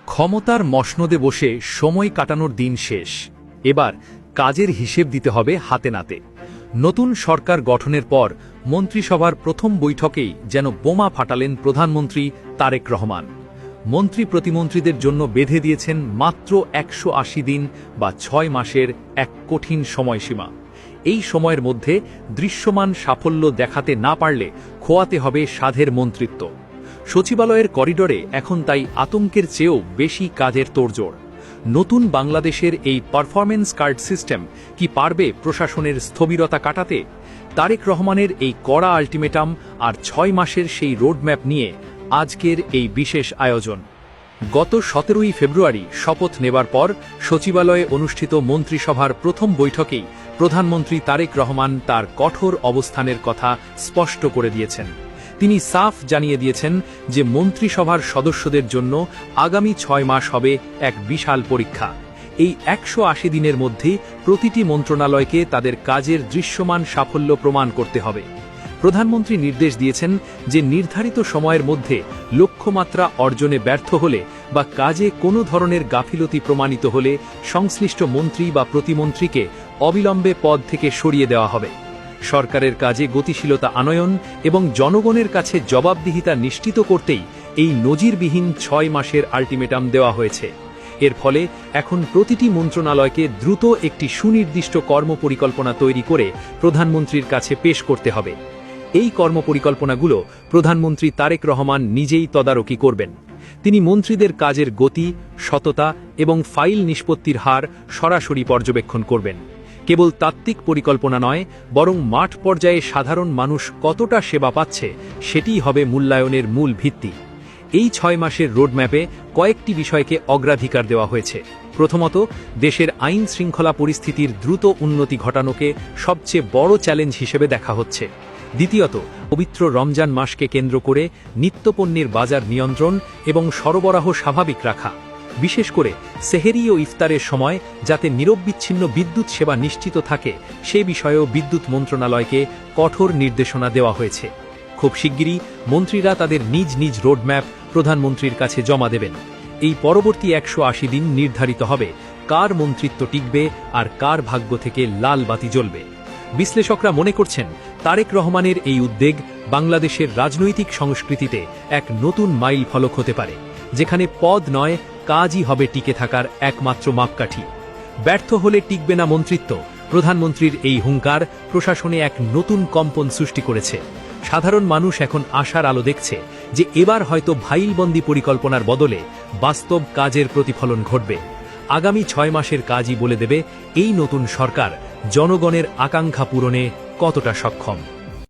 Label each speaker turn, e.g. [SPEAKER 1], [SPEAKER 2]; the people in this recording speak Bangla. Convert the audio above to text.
[SPEAKER 1] ক্ষমতার মসনদে বসে সময় কাটানোর দিন শেষ। এবার কাজের হিসেব দিতে হবে হাতে নাতে। নতুন সরকার গঠনের পর মন্ত্রিসভার প্রথম বৈঠকেই যেন বোমা ফাটালেন প্রধানমন্ত্রী তারেক রহমান। মন্ত্রী প্রতিমন্ত্রীদের জন্য বেঁধে দিয়েছেন মাত্র ১৮০ দিন বা ৬ মাসের এক কঠিন সময়সীমা। এই সময়ের মধ্যে দৃশ্যমান সাফল্য দেখাতে না পারলে খোয়াতে হবে সাধের মন্ত্রিত্ব। সচিবালয়ের করিডোরে এখন তাই আতঙ্কের চেয়েও বেশি কাজের তোড়জোড়। নতুন বাংলাদেশের এই পারফরমেন্স কার্ড সিস্টেম কি পারবে প্রশাসনের স্থবিরতা কাটাতে? তারেক রহমানের এই কড়া আল্টিমেটাম আর ৬ মাসের সেই রোডম্যাপ নিয়ে আজকের এই বিশেষ আয়োজন। গত ১৭ই ফেব্রুয়ারি শপথ নেবার পর সচিবালয়ে অনুষ্ঠিত মন্ত্রিসভার প্রথম বৈঠকেই প্রধানমন্ত্রী তারেক রহমান তার কঠোর অবস্থানের কথা স্পষ্ট করে দিয়েছেন। তিনি সাফ জানিয়ে দিয়েছেন যে মন্ত্রিসভার সদস্যদের জন্য আগামী ৬ মাস হবে এক বিশাল পরীক্ষা। এই ১৮০ দিনের মধ্যে প্রতিটি মন্ত্রণালয়কে তাদের কাজের দৃশ্যমান সাফল্য প্রমাণ করতে হবে। প্রধানমন্ত্রী নির্দেশ দিয়েছেন যে নির্ধারিত সময়ের মধ্যে লক্ষ্যমাত্রা অর্জনে ব্যর্থ হলে বা কাজে কোনো ধরনের গাফিলতি প্রমাণিত হলে সংশ্লিষ্ট মন্ত্রী বা প্রতিমন্ত্রীকে অবিলম্বে পদ থেকে সরিয়ে দেওয়া হবে। সরকারের কাজে গতিশীলতা আনয়ন এবং জনগণের কাছে জবাবদিহিতা নিশ্চিত করতেই এই নজিরবিহীন ৬ মাসের আল্টিমেটাম দেওয়া হয়েছে। এর ফলে এখন প্রতিটি মন্ত্রণালয়কে দ্রুত একটি সুনির্দিষ্ট কর্মপরিকল্পনা তৈরি করে প্রধানমন্ত্রীর কাছে পেশ করতে হবে। এই কর্মপরিকল্পনাগুলো প্রধানমন্ত্রী তারেক রহমান নিজেই তদারকি করবেন। তিনি মন্ত্রীদের কাজের গতি, সততা এবং ফাইল নিষ্পত্তির হার সরাসরি পর্যবেক্ষণ করবেন। কেবল তাত্ত্বিক পরিকল্পনা নয়, বরং মাঠ পর্যায়ে সাধারণ মানুষ কতটা সেবা পাচ্ছে সেটিই হবে মূল্যায়নের মূল ভিত্তি। এই ৬ মাসের রোডম্যাপে কয়েকটি বিষয়কে অগ্রাধিকার দেওয়া হয়েছে। প্রথমত, দেশের আইন শৃঙ্খলা পরিস্থিতির দ্রুত উন্নতি ঘটানোকে সবচেয়ে বড় চ্যালেঞ্জ হিসেবে দেখা হচ্ছে। দ্বিতীয়ত, পবিত্র রমজান মাসকে কেন্দ্র করে নিত্যপণ্যের বাজার নিয়ন্ত্রণ এবং সরবরাহ স্বাভাবিক রাখা, বিশেষ করে সেহেরি ও ইফতারের সময় যাতে নিরবিচ্ছিন্ন বিদ্যুৎ সেবা নিশ্চিত থাকে সে বিষয়েও বিদ্যুৎ মন্ত্রণালয়কে কঠোর নির্দেশনা দেওয়া হয়েছে। খুব শিগগিরই মন্ত্রীরা তাদের নিজ নিজ রোডম্যাপ প্রধানমন্ত্রীর কাছে জমা দেবেন। এই পরবর্তী ১৮০ দিন নির্ধারিত হবে কার মন্ত্রিত্ব টিকবে আর কার ভাগ্য থেকে লাল বাতি জ্বলবে। বিশ্লেষকরা মনে করছেন তারেক রহমানের এই উদ্যোগ বাংলাদেশের রাজনৈতিক সংস্কৃতিতে এক নতুন মাইল ফলক হতে পারে, যেখানে পদ নয়, কাজই হবে টিকে থাকার একমাত্র মাপকাঠি। ব্যর্থ হলে টিকবে না মন্ত্রিত্ব। প্রধানমন্ত্রীর এই হুঙ্কার প্রশাসনে এক নতুন কম্পন সৃষ্টি করেছে। সাধারণ মানুষ এখন আশার আলো দেখছে যে এবার হয়তো ফাইলবন্দি পরিকল্পনার বদলে বাস্তব কাজের প্রতিফলন ঘটবে। আগামী ৬ মাসের কাজই বলে দেবে এই নতুন সরকার জনগণের আকাঙ্ক্ষা পূরণে কতটা সক্ষম।